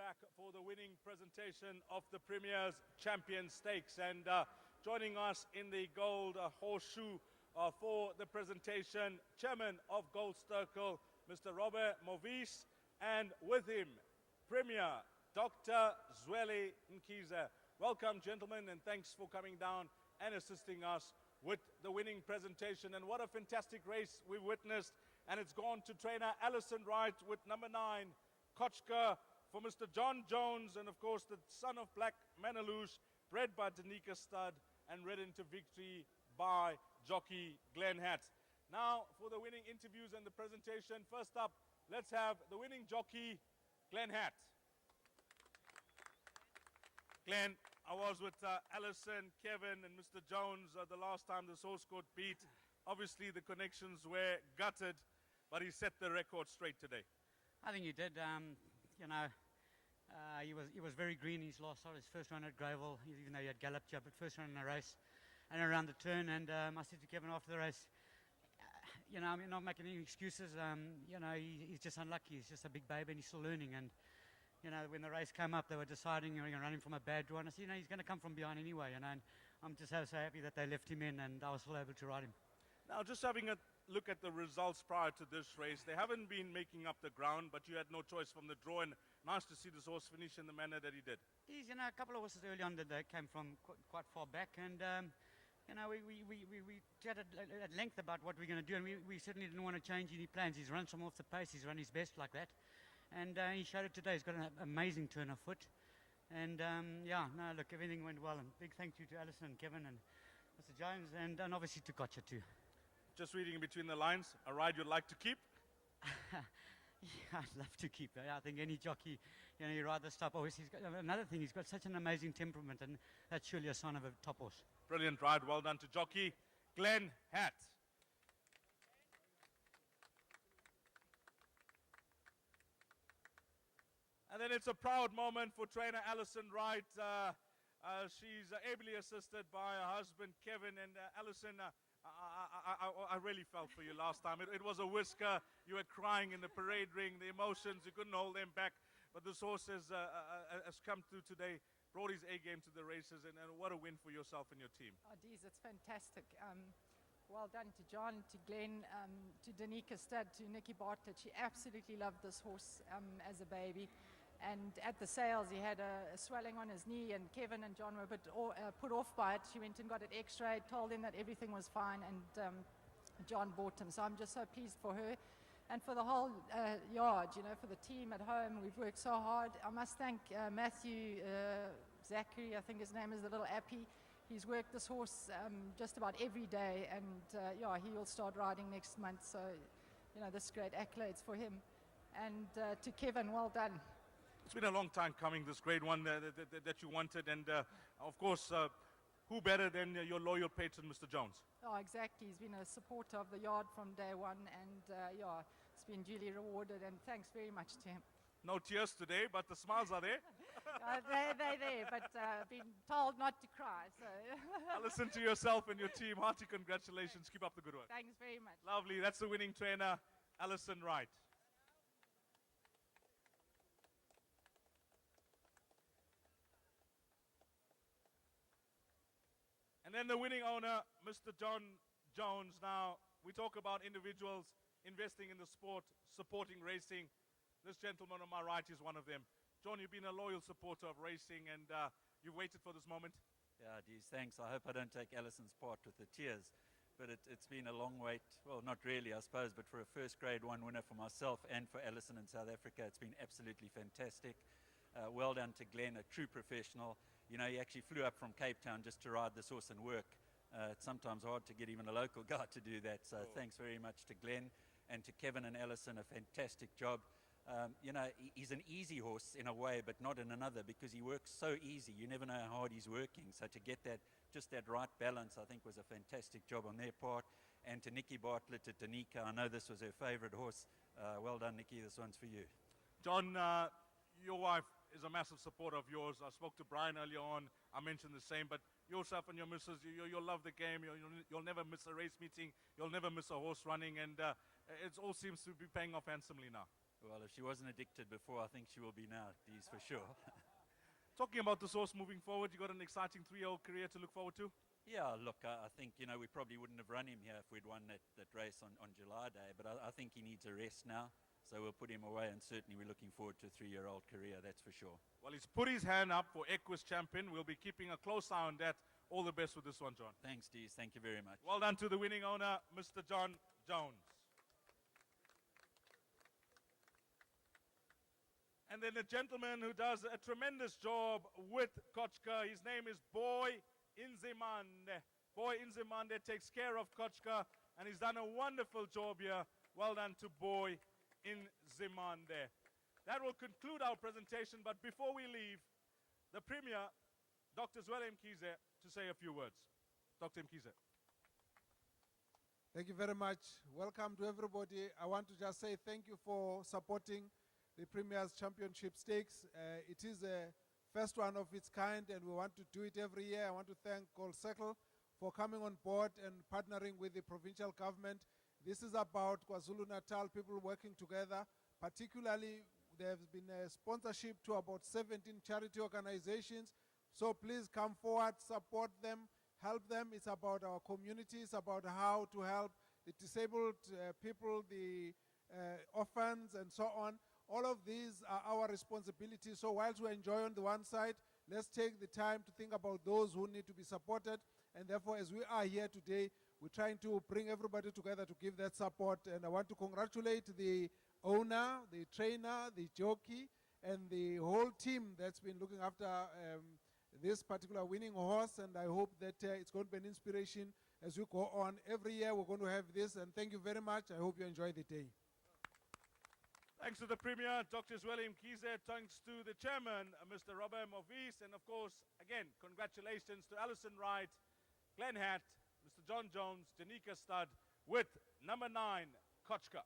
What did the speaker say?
back for the winning presentation of the Premier's Champion Stakes. And joining us in the gold horseshoe for the presentation, Chairman of Gold Circle, Mr. Robert Movis, and with him, Premier Dr. Zweli Mkhize. Welcome, gentlemen, and thanks for coming down and assisting us with the winning presentation. And what a fantastic race we witnessed. And it's gone to trainer Alison Wright with number 9, Kochka, for Mr. John Jones, and of course the son of Black Manaloosh, bred by Danica Stud and ridden to victory by jockey Glenn Hatt. Now for the winning interviews and the presentation, first up, let's have the winning jockey, Glenn Hatt. Glenn, I was with Alison, Kevin and Mr. Jones the last time this horse got beat. Obviously the connections were gutted, but he set the record straight today. I think he did. He was very green in his last start, his first run at Greyville, even though he had galloped, but first run in the race and around the turn. And I said to Kevin after the race, I'm not making any excuses. He's just unlucky. He's just a big baby and he's still learning. And when the race came up, they were deciding we're going to run him from a bad draw. And I said, he's going to come from behind anyway. And I'm just so happy that they left him in and I was still able to ride him. Now, just having a look at the results prior to this race, they haven't been making up the ground, but you had no choice from the draw. And nice to see this horse finish in the manner that he did. He's, a couple of horses early on that came from quite far back. And, we chatted at length about what we're going to do. And we certainly didn't want to change any plans. He's run some off the pace. He's run his best like that. And he showed it today. He's got an amazing turn of foot. And, look, everything went well. And big thank you to Alison and Kevin and Mr. Jones and obviously to Kochka too. Just reading in between the lines, a ride you'd like to keep? Yeah, I'd love to keep it. I think any jockey, you ride this type of horse. Another thing, he's got such an amazing temperament, and that's surely a sign of a top horse. Brilliant ride. Well done to jockey Glenn Hatt. And then it's a proud moment for trainer Alison Wright. She's ably assisted by her husband Kevin. And Alison, I really felt for you last time. It was a whisker. You were crying in the parade ring. The emotions, you couldn't hold them back. But this horse has come through today, brought his A game to the races, and what a win for yourself and your team. Oh, geez, it's fantastic. Well done to John, to Glenn, to Danica Stud, to Nikki Bartlett. She absolutely loved this horse as a baby. And at the sales, he had a swelling on his knee, and Kevin and John were a bit put off by it. She went and got it x-rayed, told him that everything was fine, and John bought him. So I'm just so pleased for her and for the whole yard, for the team at home. We've worked so hard. I must thank Matthew Zachary, I think his name is, the little appy. He's worked this horse just about every day, and he will start riding next month. So, this great accolades for him. And to Kevin, well done. It's been a long time coming, this grade one that you wanted, and of course, who better than your loyal patron, Mr. Jones? Oh, exactly. He's been a supporter of the yard from day one, and it's been duly rewarded, and thanks very much to him. No tears today, but the smiles are there. They're there, but been told not to cry. So listen to yourself and your team. Hearty congratulations. Keep up the good work. Thanks very much. Lovely. That's the winning trainer, Alison Wright. And then the winning owner, Mr. John Jones. Now, we talk about individuals investing in the sport, supporting racing. This gentleman on my right is one of them. John, you've been a loyal supporter of racing, and you've waited for this moment. Yeah, geez, thanks. I hope I don't take Alison's part with the tears. But it's been a long wait. Well, not really, I suppose, but for a first grade one winner for myself and for Alison in South Africa, it's been absolutely fantastic. Well done to Glenn, a true professional. He actually flew up from Cape Town just to ride this horse and work. It's sometimes hard to get even a local guy to do that. So thanks very much to Glenn, and to Kevin and Alison, a fantastic job. He's an easy horse in a way, but not in another, because he works so easy. You never know how hard he's working. So to get that right balance, I think was a fantastic job on their part. And to Nikki Bartlett, to Danica, I know this was her favorite horse. Well done, Nikki. This one's for you. John, your wife is a massive supporter of yours. I spoke to Brian earlier on. I mentioned the same, but yourself and your missus, you'll love the game. You'll never miss a race meeting. You'll never miss a horse running, and it all seems to be paying off handsomely now. Well, if she wasn't addicted before, I think she will be now, Dees, for sure. Talking about this horse moving forward, you got an exciting 3-year-old career to look forward to? Yeah, look, I think, we probably wouldn't have run him here if we'd won that race on July Day, but I think he needs a rest now, so we'll put him away, and certainly we're looking forward to a 3-year-old career, that's for sure. Well, he's put his hand up for Equus Champion. We'll be keeping a close eye on that. All the best with this one, John. Thanks, Dees, thank you very much. Well done to the winning owner, Mr. John Jones. And then a gentleman who does a tremendous job with Kochka. His name is Boy Inzimande. Boy Inzimande takes care of Kochka, and he's done a wonderful job here. Well done to Boy Inzimande. That will conclude our presentation, but before we leave, the Premier, Dr. Zwelle Mkhize, to say a few words. Dr. Mkhize. Thank you very much. Welcome to everybody. I want to just say thank you for supporting the Premier's Championship Stakes. It is a first one of its kind, and we want to do it every year. I want to thank Gold Circle for coming on board and partnering with the provincial government. This is about KwaZulu-Natal people working together. Particularly, there's been a sponsorship to about 17 charity organizations. So please come forward, support them, help them. It's about our communities, about how to help the disabled people, the orphans, and so on. All of these are our responsibilities. So whilst we enjoy on the one side, let's take the time to think about those who need to be supported. And therefore, as we are here today, we're trying to bring everybody together to give that support. And I want to congratulate the owner, the trainer, the jockey, and the whole team that's been looking after this particular winning horse. And I hope that it's going to be an inspiration as we go on. Every year we're going to have this. And thank you very much. I hope you enjoy the day. Thanks to the Premier, Dr. Zwelle Mkhize. Thanks to the Chairman, Mr. Robert Movis. And of course, again, congratulations to Alison Wright, Glenn Hatt, Mr. John Jones, Danica Stud with number 9, Kochka.